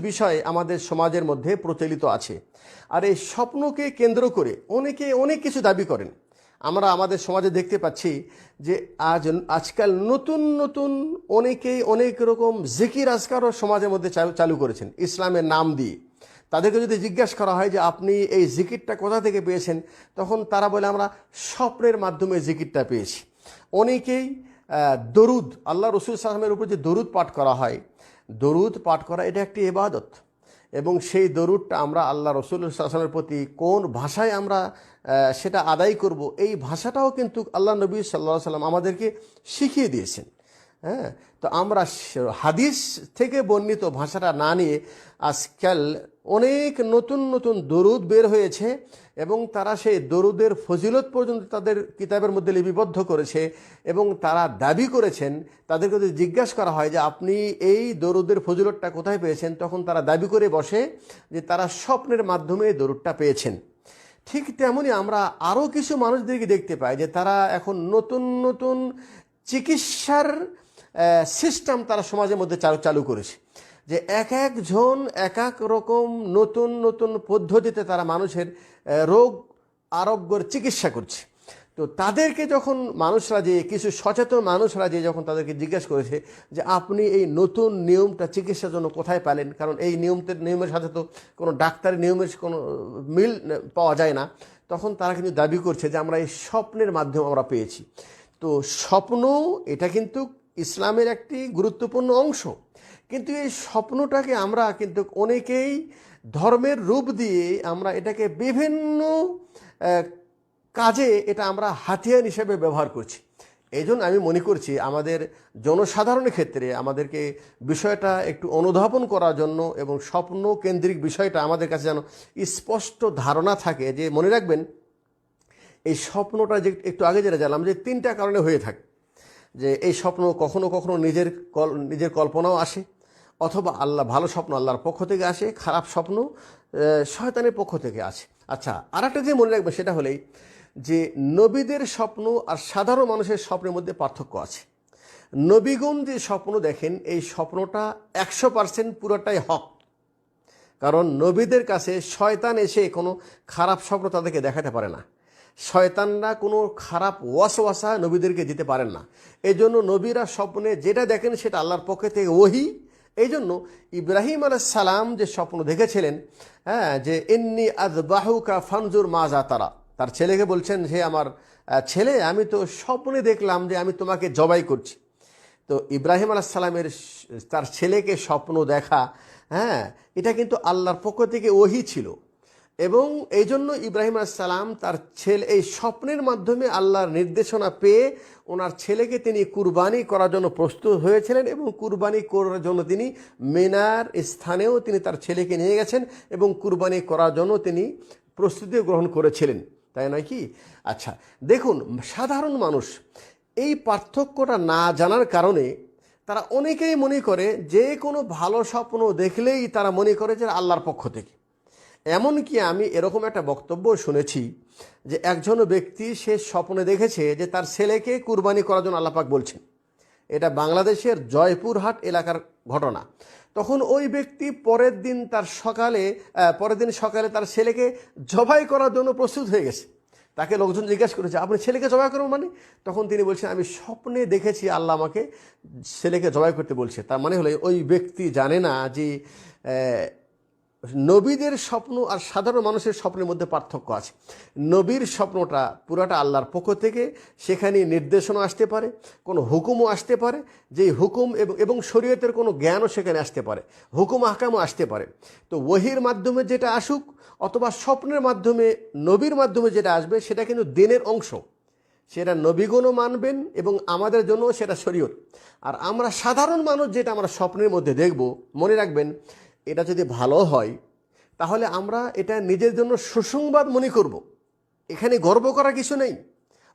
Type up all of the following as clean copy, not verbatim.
বিষয় আমাদের সমাজের মধ্যে প্রচলিত আছে। আর এই স্বপ্নকে কেন্দ্র করে অনেকে অনেক কিছু দাবি করেন। আমরা আমাদের সমাজে দেখতে পাচ্ছি যে আজকাল নতুন নতুন অনেকেই অনেক রকম জিকির আজকারও সমাজের মধ্যে চালু করেছেন ইসলামের নাম দিয়ে। তাদেরকে যদি জিজ্ঞাসা করা হয় যে আপনি এই জিকিরটা কোথা থেকে পেয়েছেন, তখন তারা বলে আমরা স্বপ্নের মাধ্যমে জিকিরটা পেয়েছি। অনেকেই দরুদ, আল্লাহ রসুল সাল্লাল্লাহু আলাইহি ওয়াসাল্লামের উপর যে দরুদ পাঠ করা হয়, দরুদ পাঠ করা এটা একটি ইবাদত, এবং সেই দরুদটা আমরা আল্লাহ রসুল সাল্লাল্লাহু আলাইহি ওয়াসাল্লামের প্রতি কোন ভাষায় আমরা সেটা আদায় করব, এই ভাষাটাও কিন্তু আল্লাহ নবী সাল্লাল্লাহু আলাইহি ওয়াসাল্লাম আমাদেরকে শিখিয়ে দিয়েছেন। হ্যাঁ, তো আমরা হাদিস থেকে বর্ণিত ভাষাটা না নিয়ে আজকাল অনেক নতুন নতুন দরুদ বের হয়েছে, এবং তারা সেই দরুদের ফজিলত পর্যন্ত তাদের কিতাবের মধ্যে লিপিবদ্ধ করেছে, এবং তারা দাবি করেছেন, তাদেরকে যদি জিজ্ঞাসা করা হয় যে আপনি এই দরুদের ফজিলতটা কোথায় পেয়েছেন, তখন তারা দাবি করে বসে যে তারা স্বপ্নের মাধ্যমে দরুদটা পেয়েছেন। ঠিক তেমনি আমরা আরও কিছু মানুষদেরকে দেখতে পাই যে তারা এখন নতুন নতুন চিকিৎসার সিস্টেম তারা সমাজের মধ্যে চালু করেছে, যে এক একজন এক এক রকম নতুন নতুন পদ্ধতিতে তারা মানুষের রোগ আরোগ্যের চিকিৎসা করছে। তো তাদেরকে যখন মানুষরা, যে কিছু সচেতন মানুষরা যে যখন তাদেরকে জিজ্ঞাসা করেছে যে আপনি এই নতুন নিয়মটা চিকিৎসার জন্য কোথায় পেলেন, কারণ এই নিয়মের সাথে তো কোনো ডাক্তারি নিয়মের কোনো মিল পাওয়া যায় না, তখন তারা কিন্তু দাবি করছে যে আমরা এই স্বপ্নের মাধ্যমে আমরা পেয়েছি। তো স্বপ্ন এটা কিন্তু ইসলামের একটি গুরুত্বপূর্ণ অংশ, কিন্তু এই স্বপ্নটাকে আমরা কিন্তু অনেকেই ধর্মের রূপ দিয়ে আমরা এটাকে বিভিন্ন কাজে এটা আমরা হাতিয়ার হিসেবে ব্যবহার করছি। এই জন্য আমি মনে করছি আমাদের জনসাধারণের ক্ষেত্রে আমাদেরকে বিষয়টা একটু অনুধাবন করার জন্য, এবং স্বপ্ন কেন্দ্রিক বিষয়টা আমাদের কাছে যেন স্পষ্ট ধারণা থাকে। যে মনে রাখবেন, এই স্বপ্নটা যে একটু আগে যেটা জানলাম যে তিনটা কারণে হয়ে থাকে, যে এই স্বপ্ন কখনো কখনো নিজের কল্পনাও আসে, অথবা ভালো স্বপ্ন আল্লাহর পক্ষ থেকে আসে, খারাপ স্বপ্ন শয়তানের পক্ষ থেকে আসে। আচ্ছা, আর একটা যে মনে রাখবে সেটা হলেই যে নবীদের স্বপ্ন আর সাধারণ মানুষের স্বপ্নের মধ্যে পার্থক্য আছে। নবীগণ যে স্বপ্ন দেখেন, এই স্বপ্নটা 100% পুরোটাই হক, কারণ নবীদের কাছে শয়তান এসে কোনো খারাপ স্বপ্ন তাদেরকে দেখাতে পারে না। শয়তানরা কোনো খারাপ ওয়াসওয়াসা নবীদেরকে দিতে পারেন না। এই জন্য নবীরা স্বপ্নে যেটা দেখেন সেটা আল্লাহর পক্ষ থেকে ওহী। এই জন্য ইব্রাহিম আলাইহিস সালাম যে স্বপ্ন দেখেছিলেন, যে ইন্নী আযবাহুকা ফানজুর মাজা তারা, তার ছেলেকে বলছেন, হে আমার ছেলে, আমি তো স্বপ্নে দেখলাম যে আমি তোমাকে জবাই করছি। তো ইব্রাহিম আলাইহিস সালামের তার ছেলেকে স্বপ্ন দেখা, এটা কিন্তু আল্লাহর পক্ষ থেকে ওহী ছিল, এবং এই জন্য ইব্রাহিম আলাইহিস সালাম তার ছেলে এই স্বপ্নের মাধ্যমে আল্লাহর নির্দেশনা পেয়ে ওনার ছেলেকে তিনি কুরবানি করার জন্য প্রস্তুত হয়েছিলেন, এবং কুরবানি করার জন্য তিনি মিনার স্থানেও তিনি তার ছেলেকে নিয়ে গেছেন, এবং কুরবানি করার জন্য তিনি প্রস্তুতি গ্রহণ করেছিলেন, তাই নয় কি? আচ্ছা, দেখুন, সাধারণ মানুষ এই পার্থক্যটা না জানার কারণে তারা অনেকেই মনে করে যে কোনো ভালো স্বপ্ন দেখলেই তারা মনে করে যে আল্লাহর পক্ষ থেকে। এমনকি আমি এরকম একটা বক্তব্য শুনেছি যে একজন ব্যক্তি সে স্বপ্নে দেখেছে যে তার ছেলেকে কুরবানি করার জন্য আল্লাহ পাক বলছেন। এটা বাংলাদেশের জয়পুরহাট এলাকার ঘটনা। তখন ওই ব্যক্তি পরের দিন সকালে তার ছেলেকে জবাই করার জন্য প্রস্তুত হয়ে গেছে। তাকে লোকজন জিজ্ঞাসা করেছে, আপনি ছেলেকে জবাই করবেন মানে? তখন তিনি বলছেন, আমি স্বপ্নে দেখেছি আল্লাহ আমাকে ছেলেকে জবাই করতে বলছে। তার মানে হলো ওই ব্যক্তি জানে না যে নবীদের স্বপ্ন আর সাধারণ মানুষের স্বপ্নের মধ্যে পার্থক্য আছে। নবীর স্বপ্নটা পুরাটা আল্লাহর পক্ষ থেকে, সেখানে নির্দেশনা আসতে পারে, কোনো হুকুমও আসতে পারে, যেই হুকুম এবং শরীয়তের কোনো জ্ঞানও সেখানে আসতে পারে, হুকুম আহকামও আসতে পারে। তো ওহীর মাধ্যমে যেটা আসুক অথবা স্বপ্নের মাধ্যমে, নবীর মাধ্যমে যেটা আসবে, সেটা কিন্তু দিনের অংশ, সেটা নবীগণও মানবেন এবং আমাদের জন্য সেটা শরীয়ত। আর আমরা সাধারণ মানুষ যেটা আমরা স্বপ্নের মধ্যে দেখব, মনে রাখবেন, এটা যদি ভালো হয় তাহলে আমরা এটা নিজের জন্য সুসংবাদ মনে করব। এখানে গর্ব করার কিছু নেই,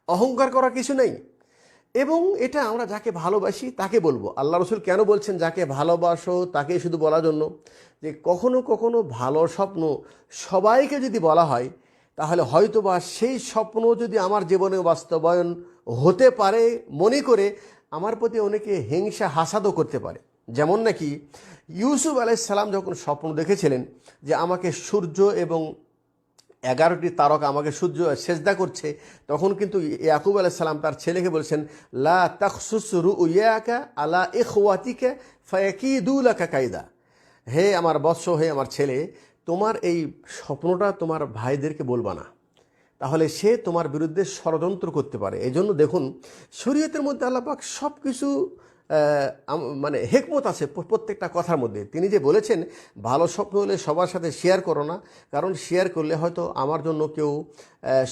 অহংকার করার কিছু নেই, এবং এটা আমরা যাকে ভালোবাসি তাকে বলবো। আল্লাহ রসুল কেন বলছেন যাকে ভালোবাসো তাকে শুধু বলার জন্য? যে কখনো কখনো ভালো স্বপ্ন সবাইকে যদি বলা হয়, তাহলে হয়তোবা সেই স্বপ্ন যদি আমার জীবনে বাস্তবায়ন হতে পারে মনে করে আমার প্রতি অনেকে হিংসা হাসাদও করতে পারে। যেমন নাকি ইউসুফ আলাইহিস সালাম যখন স্বপ্ন দেখেছিলেন যে আমাকে সূর্য এবং 11টি তারকা আমাকে সূর্য সেজদা করছে, তখন কিন্তু ইয়াকুব আলাইহিস সালাম তার ছেলেকে বলছেন, লা তাখসুস রুয়াকা আলা ইখওয়াতিকা ফায়াকিদু লাকা কায়দা। হে আমার বৎস, হে আমার ছেলে, তোমার এই স্বপ্নটা তোমার ভাইদেরকে বলবা না, তাহলে সে তোমার বিরুদ্ধে ষড়যন্ত্র করতে পারে। এই জন্য দেখুন, শরীয়তের মধ্যে আল্লাহ পাক সব কিছু মানে হেকমত আছে প্রত্যেকটা কথার মধ্যে। তিনি যে বলেছেন ভালো স্বপ্ন হলে সবার সাথে শেয়ার করো না, কারণ শেয়ার করলে হয়তো আমার জন্য কেউ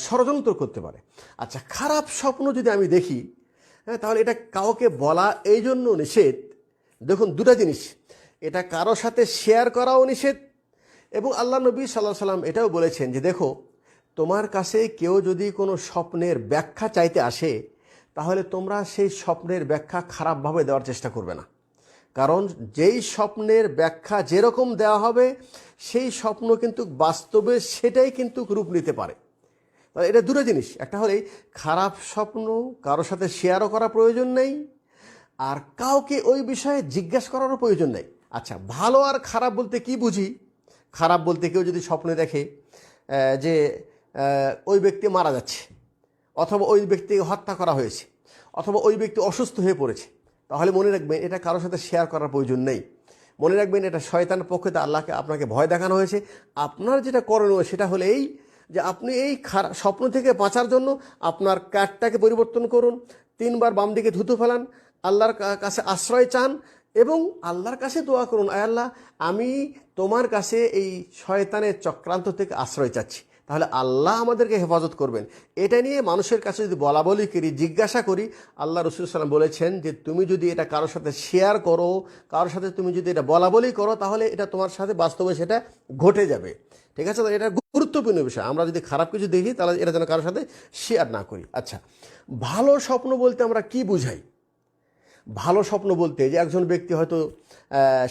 ষড়যন্ত্র করতে পারে। আচ্ছা, খারাপ স্বপ্ন যদি আমি দেখি, হ্যাঁ, তাহলে এটা কাউকে বলা এই জন্য নিষেধ। দেখুন, দুটা জিনিস, এটা কারো সাথে শেয়ার করাও নিষেধ, এবং আল্লাহ নবী সাল্লাল্লাহু আলাইহি সাল্লাম এটাও বলেছেন যে দেখো, তোমার কাছে কেউ যদি কোনো স্বপ্নের ব্যাখ্যা চাইতে আসে, তাহলে তোমরা সেই স্বপ্নের ব্যাখ্যা খারাপভাবে দেওয়ার চেষ্টা করবে না, কারণ যেই স্বপ্নের ব্যাখ্যা যেরকম দেওয়া হবে সেই স্বপ্ন কিন্তু বাস্তবে সেটাই কিন্তু রূপ নিতে পারে। তাহলে এটা দুটো জিনিস, একটা হলেই খারাপ স্বপ্ন কারোর সাথে শেয়ারও করা প্রয়োজন নেই, আর কাউকে ওই বিষয়ে জিজ্ঞাসা করারও প্রয়োজন নেই। আচ্ছা, ভালো আর খারাপ বলতে কি বুঝি? খারাপ বলতে কেউ যদি স্বপ্নে দেখে যে ওই ব্যক্তি মারা যাচ্ছে, অথবা ওই ব্যক্তিকে হত্যা করা হয়েছে, অথবা ওই ব্যক্তি অসুস্থ হয়ে পড়েছে, তাহলে মনে রাখবেন এটা কারোর সাথে শেয়ার করার প্রয়োজন নেই। মনে রাখবেন এটা শয়তানের পক্ষে আল্লাহকে আপনাকে ভয় দেখানো হয়েছে। আপনার যেটা করণীয় সেটা হলো এই যে আপনি এই স্বপ্ন থেকে বাঁচার জন্য আপনার কাঠটাকে পরিবর্তন করুন, 3 বার বাম দিকে থুতু ফেলান, আল্লাহর কাছে আশ্রয় চান এবং আল্লাহর কাছে দোয়া করুন, আয় আল্লাহ, আমি তোমার কাছে এই শয়তানের চক্রান্ত থেকে আশ্রয় চাচ্ছি। তাহলে আল্লাহ আমাদেরকে হেফাজত করবেন। এটা নিয়ে মানুষের কাছে যদি বলা বলি করি, জিজ্ঞাসা করি, আল্লাহ রাসূল সাল্লাল্লাহু আলাইহি ওয়াসাল্লাম বলেছেন যে তুমি যদি এটা কারোর সাথে শেয়ার করো, কারোর সাথে তুমি যদি এটা বলা বলি করো, তাহলে এটা তোমার সাথে বাস্তবে সেটা ঘটে যাবে। ঠিক আছে? এটা গুরুত্বপূর্ণ বিষয়। আমরা যদি খারাপ কিছু দেখি তাহলে এটা যেন কারোর সাথে শেয়ার না করি। আচ্ছা, ভালো স্বপ্ন বলতে আমরা কি বুঝাই? ভালো স্বপ্ন বলতে যে একজন ব্যক্তি হয়তো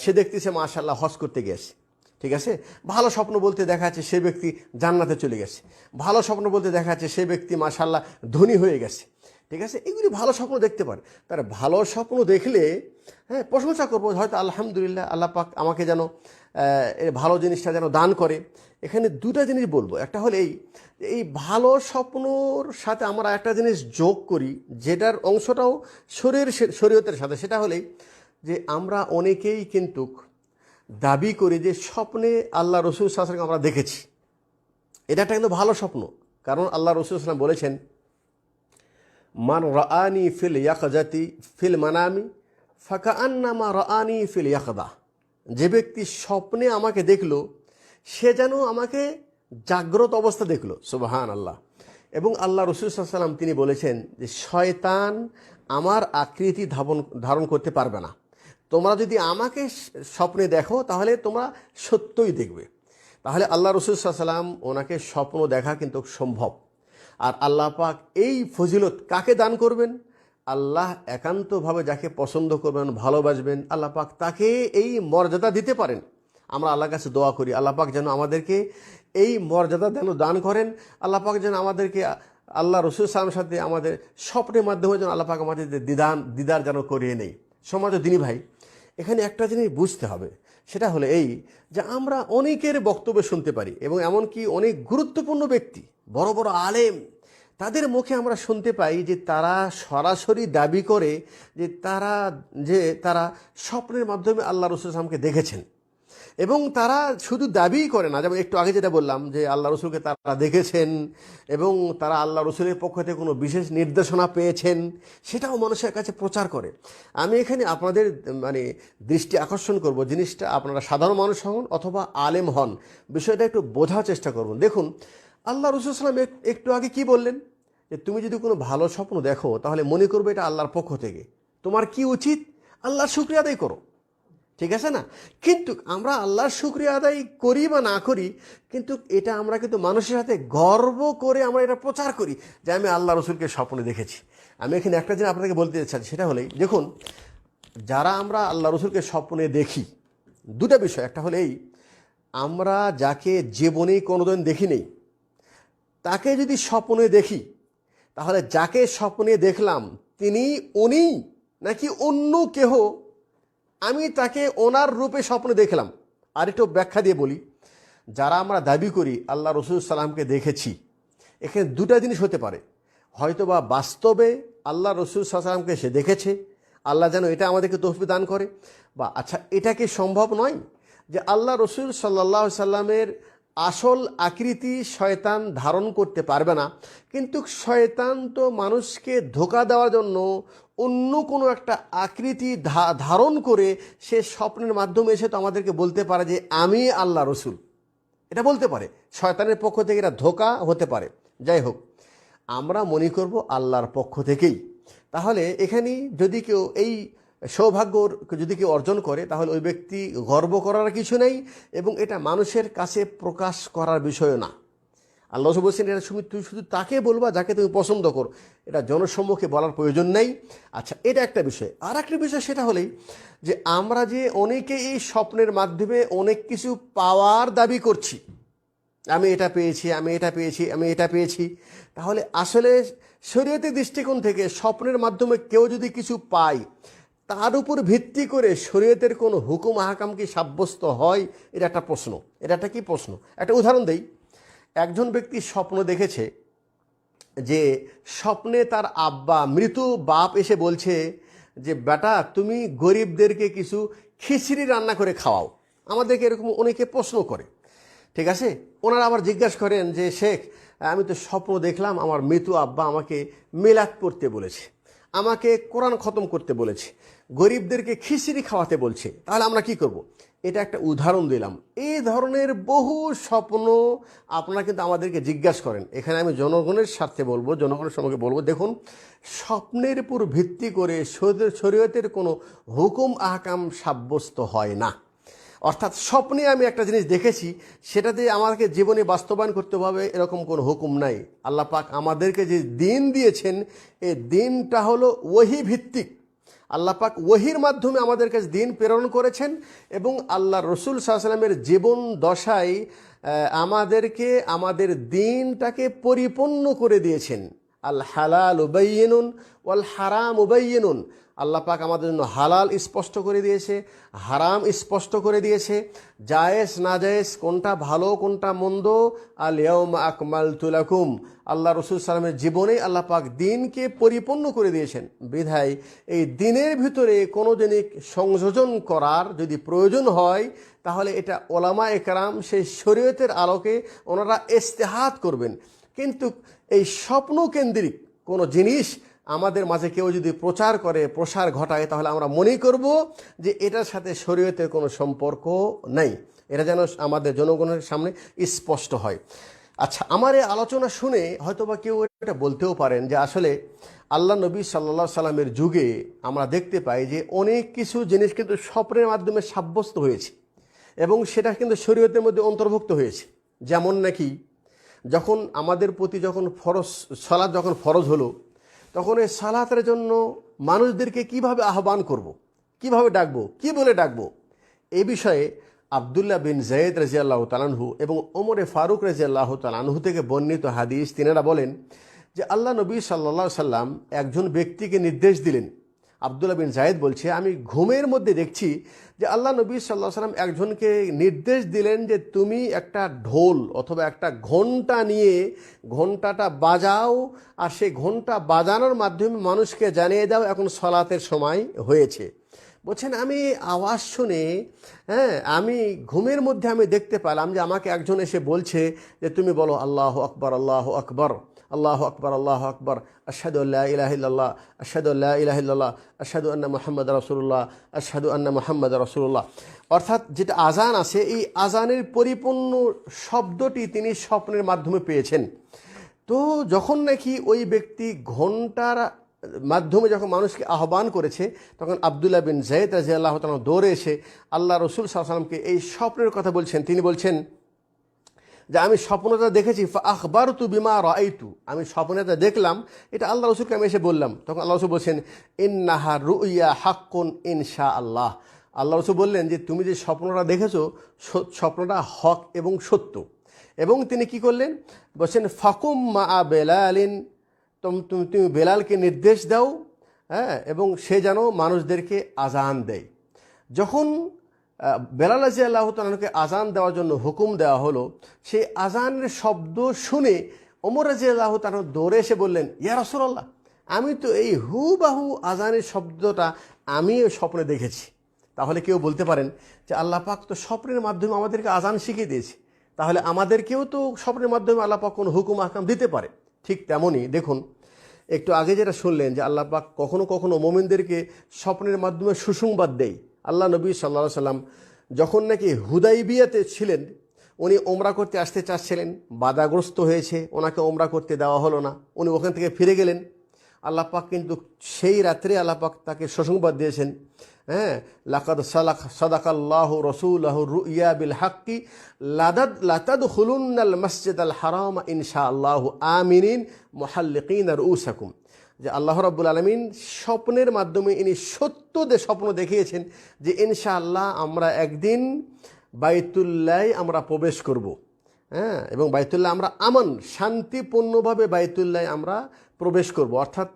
সে দেখতেছে মাশাআল্লাহ হজ করতে গেছে, ঠিক আছে, ভালো স্বপ্ন বলতে দেখা যাচ্ছে সে ব্যক্তি জান্নাতে চলে গেছে। ভালো স্বপ্ন বলতে দেখা যাচ্ছে সে ব্যক্তি মাশাআল্লাহ ধনী হয়ে গেছে, ঠিক আছে, এগুলি ভালো স্বপ্ন দেখতে পারে। তার ভালো স্বপ্ন দেখলে হ্যাঁ প্রশংসা করবো, হয়তো আলহামদুলিল্লাহ, আল্লাহ পাক আমাকে যেন এই ভালো জিনিসটা যেন দান করে। এখানে দুটা জিনিস বলবো, একটা হলো এই ভালো স্বপ্নর সাথে আমরা একটা জিনিস যোগ করি, যেটার অংশটাও শরীয়তের সাথে, সেটা হলেই যে আমরা অনেকেই কিন্তু দাবি করি যে স্বপ্নে আল্লাহ রাসূল সাল্লাল্লাহু আলাইহি ওয়াসাল্লাম আমরা দেখেছি। এটা একটা কিন্তু ভালো স্বপ্ন, কারণ আল্লাহ রাসূল সাল্লাল্লাহু আলাইহি ওয়াসাল্লাম বলেছেন, মান রাআনি ফিল ইয়াকজাতি ফিল মানামি ফাকাআন্নামা রাআনি ফিল ইয়াকদা। যে ব্যক্তি স্বপ্নে আমাকে দেখলো সে যেন আমাকে জাগ্রত অবস্থা দেখলো। সুবহানাল্লাহ। এবং আল্লাহ রাসূল সাল্লাল্লাহু আলাইহি ওয়াসাল্লাম তিনি বলেছেন যে শয়তান আমার আকৃতি ধারণ করতে পারবে না। তোমরা যদি আমাকে স্বপ্নে দেখো তাহলে তোমরা সত্যই দেখবে। তাহলে আল্লাহ রাসূল সাল্লাল্লাহু আলাইহি ওয়াসাল্লাম ওনাকে স্বপ্ন দেখা কিন্তু সম্ভব। আর আল্লাহ পাক এই ফজিলত কাকে দান করবেন? আল্লাহ একান্তভাবে যাকে পছন্দ করবেন, ভালোবাসবেন, আল্লাহ পাক তাকে এই মর্যাদা দিতে পারেন। আমরা আল্লাহর কাছে দোয়া করি আল্লাহ পাক যেন আমাদেরকে এই মর্যাদা যেন দান করেন। আল্লাহ পাক যেন আমাদেরকে আল্লাহ রাসূল সাল্লাল্লাহু আলাইহি ওয়াসাল্লামের সাথে আমাদের স্বপ্নের মাধ্যমে যেন আল্লাহ পাক আমাদের দিদার যেন করিয়ে নেই। সমাজ দিনী ভাই, এখানে একটা জিনিস বুঝতে হবে, সেটা হলো এই যে আমরা অনেকের বক্তব্য শুনতে পারি, এবং এমনকি অনেক গুরুত্বপূর্ণ ব্যক্তি, বড় বড় আলেম, তাদের মুখে আমরা শুনতে পাই যে তারা সরাসরি দাবি করে যে তারা স্বপ্নের মাধ্যমে আল্লাহ রাসূল সাল্লাল্লাহু আলাইহি ওয়াসাল্লামকে দেখেছেন। এবং তারা শুধু দাবিই করে না, যেমন একটু আগে যেটা বললাম যে আল্লাহ রসুলকে তারা দেখেছেন এবং তারা আল্লাহ রসুলের পক্ষ থেকে কোনো বিশেষ নির্দেশনা পেয়েছেন, সেটাও মানুষের কাছে প্রচার করে। আমি এখানে আপনাদের দৃষ্টি আকর্ষণ করব, জিনিসটা আপনারা সাধারণ মানুষ হন অথবা আলেম হন, বিষয়টা একটু বোঝার চেষ্টা করুন। দেখুন, আল্লাহ রসুল সাল্লাম একটু আগে কি বললেন যে তুমি যদি কোনো ভালো স্বপ্ন দেখো তাহলে মনে করবে এটা আল্লাহর পক্ষ থেকে। তোমার কি উচিত? আল্লাহর শুকরিয়া আদায় করো, ঠিক আছে না? কিন্তু আমরা আল্লাহর শুকরিয়া আদায় করি বা না করি, কিন্তু এটা আমরা কিন্তু মানুষের সাথে গর্ব করে আমরা এটা প্রচার করি যে আমি আল্লাহ রসুলকে স্বপ্নে দেখেছি। আমি এখানে একটা জিনিস আপনাকে বলতে চাই, সেটা হলেই দেখুন, যারা আমরা আল্লাহ রসুলকে স্বপ্নে দেখি, দুটা বিষয়, একটা হলো আমরা যাকে জীবনে কোনোদিন দেখি নেই তাকে যদি স্বপ্নে দেখি, তাহলে যাকে স্বপ্নে দেখলাম উনি নাকি অন্য কেহ, আমি তাকে ওনার রূপে স্বপ্নে দেখলাম। আর একটু ব্যাখ্যা দিয়ে বলি, যারা আমরা দাবি করি আল্লাহ রসুল সাল্লামকে দেখেছি, এখানে দুটা জিনিস হতে পারে। হয়তোবা বাস্তবে আল্লাহ রসুল সাল্লামকে সে দেখেছে, আল্লাহ যেন এটা আমাদেরকে তৌফিক দান করে। বা আচ্ছা, এটা কি সম্ভব নয় যে আল্লাহ রসুল সাল্লাহ সাল্লামের আসল আকৃতি শয়তান ধারণ করতে পারবে না, কিন্তু শয়তান তো মানুষকে ধোঁকা দেওয়ার জন্য অন্য কোনো একটা আকৃতি ধারণ করে সে স্বপ্নের মাধ্যমে এসে তো আমাদেরকে বলতে পারে যে আমি আল্লাহ রসুল, এটা বলতে পারে। শয়তানের পক্ষ থেকে এটা ধোঁকা হতে পারে। যাই হোক, আমরা মনে করব আল্লাহর পক্ষ থেকেই। তাহলে এখানে যদি কেউ এই সৌভাগ্য যদি কেউ অর্জন করে, তাহলে ওই ব্যক্তি গর্ব করার কিছু নেই এবং এটা মানুষের কাছে প্রকাশ করার বিষয় না। আল্লাহ বলছেন, এটা তুই শুধু তাকে বলবা যাকে তুমি পছন্দ করো, এটা জনসম্মুখে বলার প্রয়োজন নেই। আচ্ছা, এটা একটা বিষয়। আর একটা বিষয় সেটা হলেই যে আমরা যে অনেকে এই স্বপ্নের মাধ্যমে অনেক কিছু পাওয়ার দাবি করছি, আমি এটা পেয়েছি, আমি এটা পেয়েছি, আমি এটা পেয়েছি। তাহলে আসলে শরীয়তের দৃষ্টিকোণ থেকে স্বপ্নের মাধ্যমে কেউ যদি কিছু পায়, তার উপর ভিত্তি করে শরীয়তের কোনো হুকুম আহকাম কি সাব্যস্ত হয়? এটা একটা প্রশ্ন। এটা একটা কি প্রশ্ন? একটা উদাহরণ দেই। একজন ব্যক্তি স্বপ্ন দেখেছে যে স্বপ্নে তার আব্বা, মৃত বাপ এসে বলছে যে বেটা, তুমি গরিবদেরকে কিছু খিচড়ি রান্না করে খাওয়াও। আমাদেরকে এরকম অনেকে প্রশ্ন করে, ঠিক আছে? ওনারা আবার জিজ্ঞাসা করেন যে শেখ, আমি তো স্বপ্ন দেখলাম আমার মৃত আব্বা আমাকে মিলাদ পড়তে বলেছে, আমাকে কোরআন খতম করতে বলেছে, গরিবদেরকে খিচড়ি খাওয়াতে বলছে, তাহলে আমরা কি করব? এটা একটা উদাহরণ দিলাম। এই ধরনের বহু স্বপ্ন আপনারা কিন্তু আমাদেরকে জিজ্ঞাসা করেন। এখানে আমি জনগণের স্বার্থে বলবো, জনগণের সঙ্গে বলবো, দেখুন, স্বপ্নের উপর ভিত্তি করে শরীয়তের কোনো হুকুম আহকাম সাব্যস্ত হয় না। অর্থাৎ স্বপ্নে আমি একটা জিনিস দেখেছি, সেটাতে আমাকে জীবনে বাস্তবায়ন করতে হবে এরকম কোনো হুকুম নাই। আল্লাহ পাক আমাদেরকে যে দিন দিয়েছেন, এই দিনটা হলো ওহী ভিত্তিক। আল্লাহ পাক ওহির মাধ্যমে আমাদের কাছে দিন প্রেরণ করেছেন এবং আল্লাহ রসুল সাল্লাল্লাহু আলাইহি ওয়াসাল্লামের জীবন দশায় আমাদেরকে আমাদের দিনটাকে পরিপূর্ণ করে দিয়েছেন। আল হালাল উবাইয়িনুন ওয়াল হারাম উবাইয়িনুন। আল্লাহ পাক আমাদের জন্য হালাল স্পষ্ট করে দিয়েছে, হারাম স্পষ্ট করে দিয়েছে, জায়েজ না জায়েজ, কোনটা ভালো কোনটা মন্দ। আল ইয়াউমা আকমালতু লাকুম। আল্লাহ রসুল সাল্লামের জীবনে আল্লাহ পাক দিনকে পরিপূর্ণ করে দিয়েছেন। বিধায় এই দিনের ভিতরে কোনো জিনিস সংযোজন করার যদি প্রয়োজন হয়, তাহলে এটা ওলামা একরাম সেই শরীয়তের আলোকে ওনারা ইজতিহাদ করবেন। কিন্তু এই স্বপ্ন কেন্দ্রিক কোনো জিনিস আমাদের মাঝে কেউ যদি প্রচার করে, প্রসার ঘটায়, তাহলে আমরা মনে করব যে এটার সাথে শরীয়তের কোনো সম্পর্ক নাই। এটা যেন আমাদের জনগণের সামনে স্পষ্ট হয়। আচ্ছা, আমার এই আলোচনা শুনে হয়তোবা কেউ এটা বলতেও পারেন যে আসলে আল্লাহ নবী সাল্লাল্লাহু আলাইহি সাল্লামের যুগে আমরা দেখতে পাই যে অনেক কিছু জিনিস কিন্তু স্বপ্নের মাধ্যমে সাব্যস্ত হয়েছে এবং সেটা কিন্তু শরীয়তের মধ্যে অন্তর্ভুক্ত হয়েছে। যেমন নাকি যখন আমাদের প্রতি যখন সালাত যখন ফরজ হলো, তখন এই সালাতের জন্য মানুষদেরকে কিভাবে আহ্বান করব, কিভাবে ডাকবো, কি বলে ডাকবো, এই বিষয়ে আব্দুল্লাহ বিন যায়েদ রাদিয়াল্লাহু তাআলা আনহু এবং ওমরে ফারুক রাদিয়াল্লাহু তাআলা আনহু থেকে বর্ণিত হাদিস, তিনারা বলেন যে আল্লাহ নবী সাল্লাল্লাহু আলাইহি সাল্লাম একজন ব্যক্তিকে নির্দেশ দিলেন। আব্দুল্লাহ বিন যায়েদ বলছে, আমি ঘুমের মধ্যে দেখছি যে আল্লাহ নবী সাল্লাল্লাহু আলাইহি সাল্লাম একজনকে নির্দেশ দিলেন যে তুমি একটা ঢোল অথবা একটা ঘণ্টা নিয়ে ঘণ্টাটা বাজাও, আর সেই ঘণ্টা বাজানোর মাধ্যমে মানুষকে জানিয়ে দাও এখন সালাতের সময় হয়েছে। বলছেন, আমি আওয়াজ শুনে, আমি ঘুমের মধ্যে আমি দেখতে পেলাম যে আমাকে একজন এসে বলছে যে তুমি বলো আল্লাহু আকবার, আল্লাহু আকবার, আল্লাহু আকবার, আল্লাহু আকবার, আশহাদু আল্লা ইলাহা ইল্লাল্লাহ, আশহাদু আল্লা ইলাহা ইল্লাল্লাহ, আশহাদু আন্না মুহাম্মাদার রাসূলুল্লাহ, আশহাদু আন্না মুহাম্মাদার রাসূলুল্লাহ। অর্থাৎ যেটা আজান আছে, এই আজানের পরিপূর্ণ শব্দটি তিনি স্বপ্নের মাধ্যমে পেয়েছেন। তো যখন নাকি ওই ব্যক্তি ঘণ্টার মাধ্যমে যখন মানুষকে আহ্বান করেছে, তখন আব্দুল্লাহ বিন যায়েদ রাদিয়াল্লাহু তাআলা দৌড়ে এসে আল্লাহ রসুল সাল্লাল্লাহু আলাইহি ওয়াসাল্লামকে এই স্বপ্নের কথা বলছেন। তিনি বলছেন যে আমি স্বপ্নটা দেখেছি, আখবারতু বিমা রাআইতু, আমি স্বপ্নটা দেখলাম, এটা আল্লাহ রসুলকে আমি এসে বললাম। তখন আল্লাহ রসুল বলছেন, ইন্নাহা রুইয়া হাক্কুন ইনশাআল্লাহ। আল্লাহ রসুল বললেন যে তুমি যে স্বপ্নটা দেখেছো, স্বপ্নটা হক এবং সত্য। এবং তিনি কি করলেন, বলছেন ফাকুম মা বেলালিন, তুমি বেলালকে নির্দেশ দাও, এবং সে যেন মানুষদেরকে আজান দেয়। যখন বেলাল রাদিয়াল্লাহু তাআলা আনহুকে আজান দেওয়ার জন্য হুকুম দেওয়া হলো, সেই আজানের শব্দ শুনে ওমর রাদিয়াল্লাহু তাআলা দৌড়ে এসে বললেন, ইয়া রাসূলুল্লাহ, আমি তো এই হুবাহু আজানের শব্দটা আমিও স্বপ্নে দেখেছি। তাহলে কেউ বলতে পারেন যে আল্লাহ পাক তো স্বপ্নের মাধ্যমে আমাদেরকে আজান শিখিয়ে দিয়েছে, তাহলে আমাদেরকেও তো স্বপ্নের মাধ্যমে আল্লাহ পাক কোনো হুকুম আহকাম দিতে পারে। ঠিক তেমনই দেখুন, একটু আগে যেটা শুনলেন যে আল্লাহ পাক কখনো কখনো মোমিনদেরকে স্বপ্নের মাধ্যমে সুসংবাদ দেয়। আল্লাহ নবী সাল্লাল্লাহু আলাইহি সাল্লাম যখন নাকি হুদাইবিয়াতে ছিলেন, উনি ওমরা করতে আসতে চাচ্ছিলেন, বাধাগ্রস্ত হয়েছে, ওনাকে ওমরা করতে দেওয়া হলো না, উনি ওখান থেকে ফিরে গেলেন। আল্লাহ পাক কিন্তু সেই রাত্রে আল্লাহ পাক তাকে সুসংবাদ দিয়েছেন, হ্যাঁ, লাকাদ সাদাকাল্লাহু রাসূলাহু রুইয়া বিল হাক্কি লাতাদখুলুন্নাল মাসজিদাল হারাম ইনশাআল্লাহু আমিনিন মুহাল্লিকিনা রুউসাকুম, যে আল্লাহ রাব্বুল আলামিন স্বপ্নের মাধ্যমে ইনি সত্য স্বপ্ন দেখিয়েছেন যে ইনশাআল্লাহ আমরা একদিন বাইতুল্লাহ আমরা প্রবেশ করব, হ্যাঁ, এবং বাইতুল্লাহ আমরা শান্তিপূর্ণভাবে বাইতুল্লাহ আমরা প্রবেশ করব, অর্থাৎ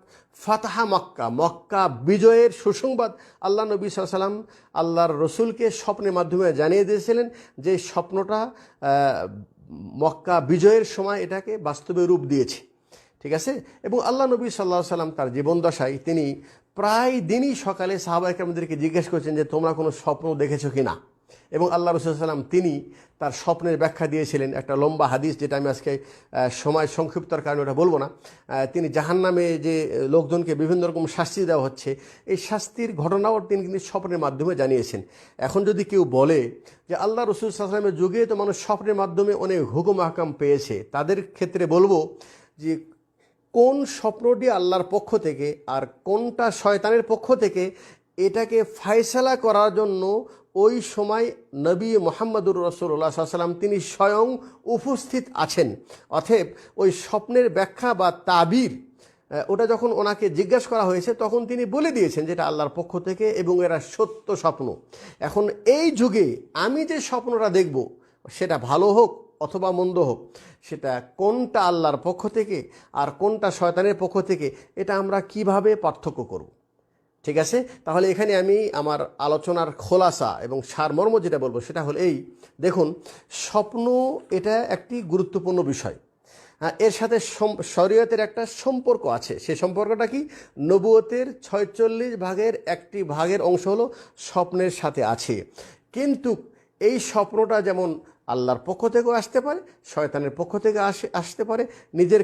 ফাতাহা মক্কা, মক্কা বিজয়ের সুসংবাদ আল্লাহ নবী সাল্লাল্লাহু আলাইহি ওয়াসাল্লাম আল্লাহর রসুলকে স্বপ্নের মাধ্যমে জানিয়ে দিয়েছিলেন, যে স্বপ্নটা মক্কা বিজয়ের সময় এটাকে বাস্তবে রূপ দিয়েছে। ঠিক আছে। এবং আল্লাহ নবী সাল্লাল্লাহু আলাইহি ওয়াসাল্লাম তার জীবনদশায় তিনি প্রায় দিনই সকালে সাহাবায়ে কেরামদেরকে জিজ্ঞেস করেছেন যে তোমরা কোনো স্বপ্ন দেখেছো কি না, এবং আল্লাহ রাসূল সাল্লাল্লাহু আলাইহি ওয়াসাল্লাম তিনি তার স্বপ্নের ব্যাখ্যা দিয়েছিলেন। একটা লম্বা হাদিস, যেটা আমি আজকে সময় সংক্ষিপ্তর কারণে ওটা বলবো না। তিনি জাহান্নামে যে লোকজনকে বিভিন্ন রকম শাস্তি দেওয়া হচ্ছে, এই শাস্তির ঘটনাও তিনি কিন্তু স্বপ্নের মাধ্যমে জানিয়েছেন। এখন যদি কেউ বলে যে আল্লাহ রাসূল সাল্লাল্লাহু আলাইহি ওয়াসাল্লামের যুগে তো মানুষ স্বপ্নের মাধ্যমে অনেক হুকুম আহকাম পেয়েছে, তাদের ক্ষেত্রে বলবো যে কোন স্বপ্নটি আল্লাহর পক্ষ থেকে আর কোনটা শয়তানের পক্ষ থেকে, এটাকে ফায়সালা করার জন্য ওই সময় নবী মুহাম্মদুর রাসূলুল্লাহ সাল্লাল্লাহু আলাইহি ওয়াসাল্লাম তিনি স্বয়ং উপস্থিত আছেন। অতএব ওই স্বপ্নের ব্যাখ্যা বা তাবির ওটা যখন ওনাকে জিজ্ঞাসা করা হয়েছে, তখন তিনি বলে দিয়েছেন যেটা আল্লাহর পক্ষ থেকে এবং এরা সত্য স্বপ্ন। এখন এই যুগে আমি যে স্বপ্নটা দেখব, সেটা ভালো হোক অথবা মন্দ হোক, সেটা কোনটা আল্লাহর পক্ষ থেকে আর কোনটা শয়তানের পক্ষ থেকে, এটা আমরা কিভাবে পার্থক্য করব? ঠিক আছে। তাহলে এখানে আমি আমার আলোচনার খোলাসা এবং সারমর্ম যেটা বলবো সেটা হলো এই, দেখুন, স্বপ্ন এটা একটি গুরুত্বপূর্ণ বিষয়। এর সাথে শরীয়তের একটা সম্পর্ক আছে। সেই সম্পর্কটা কি? নবুয়তের 46 ভাগের একটি ভাগের অংশ হলো স্বপ্নের সাথে আছে। কিন্তু এই স্বপ্নটা যেমন আল্লাহর পক্ষ থেকেও আসতে পারে, শয়তানের পক্ষ থেকে আসতে পারে, নিজের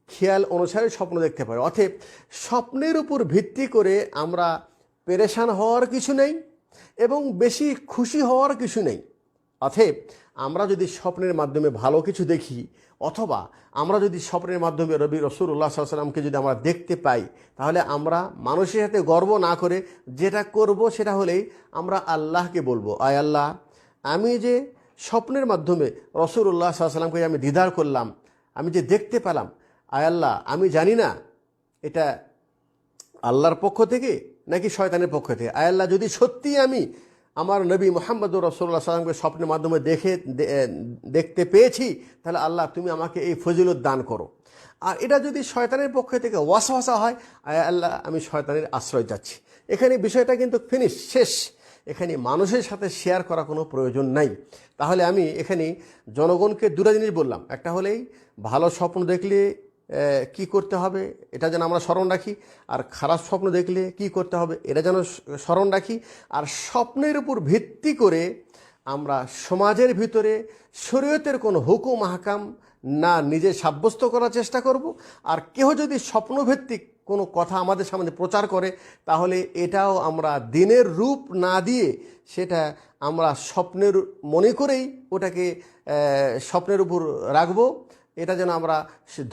খেয়াল অনুসারে স্বপ্ন দেখতে পারে। অতএব স্বপ্নের উপর ভিত্তি করে আমরা পেরেশান হওয়ার কিছু নেই এবং বেশি খুশি হওয়ার কিছু নেই। অতএব আমরা যদি স্বপ্নের মাধ্যমে ভালো কিছু দেখি, অথবা আমরা যদি স্বপ্নের মাধ্যমে নবী রাসূলুল্লাহ সাল্লাল্লাহু আলাইহি ওয়াসাল্লামকে যদি আমরা দেখতে পাই, তাহলে আমরা মানুষের সাথে গর্ব না করে যেটা করব সেটা হলেই আমরা আল্লাহকে বলবো, আয় আল্লাহ, আমি যে স্বপ্নের মাধ্যমে রাসূলুল্লাহ সাল্লাল্লাহু আলাইহি ওয়াসাল্লামকে আমি দিদার করলাম, আমি যে দেখতে পেলাম, আয় আল্লাহ, আমি জানি না এটা আল্লাহর পক্ষ থেকে নাকি শয়তানের পক্ষ থেকে। আয় আল্লাহ, যদি সত্যি আমি আমার নবী মুহাম্মদুর রাসূলুল্লাহ সাল্লাল্লাহু আলাইহি ওয়াসাল্লামকে স্বপ্নের মাধ্যমে দেখতে পেয়েছি, তাহলে আল্লাহ তুমি আমাকে এই ফজিলত দান করো। আর এটা যদি শয়তানের পক্ষ থেকে ওয়াসওয়াসা হয়, আয় আল্লাহ, আমি শয়তানের আশ্রয় যাচ্ছি। এখানে বিষয়টা কিন্তু শেষ। এখানে মানুষের সাথে শেয়ার করা কোনো প্রয়োজন নাই। তাহলে আমি এখানে জনগণকে দুটো জিনিস বললাম, একটা হলেই ভালো স্বপ্ন দেখলে কি করতে হবে এটা যেন আমরা স্মরণ রাখি, আর খারাপ স্বপ্ন দেখলে কি করতে হবে এটা যেন স্মরণ রাখি। আর স্বপ্নের উপর ভিত্তি করে আমরা সমাজের ভিতরে শরীয়তের কোনো হুকুম আহকাম না নিজে সাব্যস্ত করার চেষ্টা করব, আর কেউ যদি স্বপ্নভিত্তিক কোনো কথা আমাদের সামনে প্রচার করে, তাহলে এটাও আমরা দিনের রূপ না দিয়ে সেটা আমরা স্বপ্নের মনে করেই ওটাকে স্বপ্নের উপর রাখবো। এটা যেন আমরা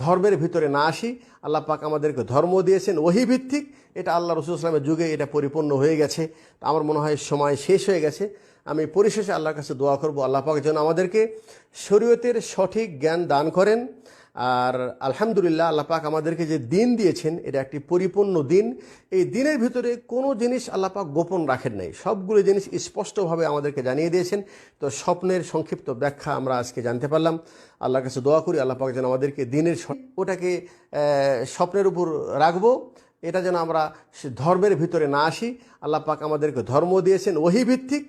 ধর্মের ভিতরে না আসি। আল্লাহ পাক আমাদেরকে ধর্ম দিয়েছেন ওহী ভিত্তিক, এটা আল্লাহ রাসূল সাল্লাল্লাহু আলাইহি ওয়াসাল্লামের যুগে এটা পরিপূর্ণ হয়ে গেছে। আমার মনে হয় সময় শেষ হয়ে গেছে। আমি পরিশেষে আল্লাহর কাছে দোয়া করব, আল্লাহ পাক যেন আমাদেরকে শরীয়তের সঠিক জ্ঞান দান করেন। আর আলহামদুলিল্লাহ, আল্লাহ পাক আমাদেরকে যে দিন দিয়েছেন এটা একটি পরিপূর্ণ দিন। এই দিনের ভিতরে কোনো জিনিস আল্লাহ পাক গোপন রাখেন নাই, সবগুলো জিনিস স্পষ্টভাবে আমাদেরকে জানিয়ে দিয়েছেন। তো স্বপ্নের সংক্ষিপ্ত ব্যাখ্যা আমরা আজকে জানতে পারলাম। আল্লাহর কাছে দোয়া করি আল্লাহ পাক যেন আমাদেরকে দিনের ওটাকে স্বপ্নের উপর রাখবো এটা যেন আমরা সে ধর্মের ভিতরে না আসি। আল্লাহ পাক আমাদেরকে ধর্ম দিয়েছেন ওহী ভিত্তিক,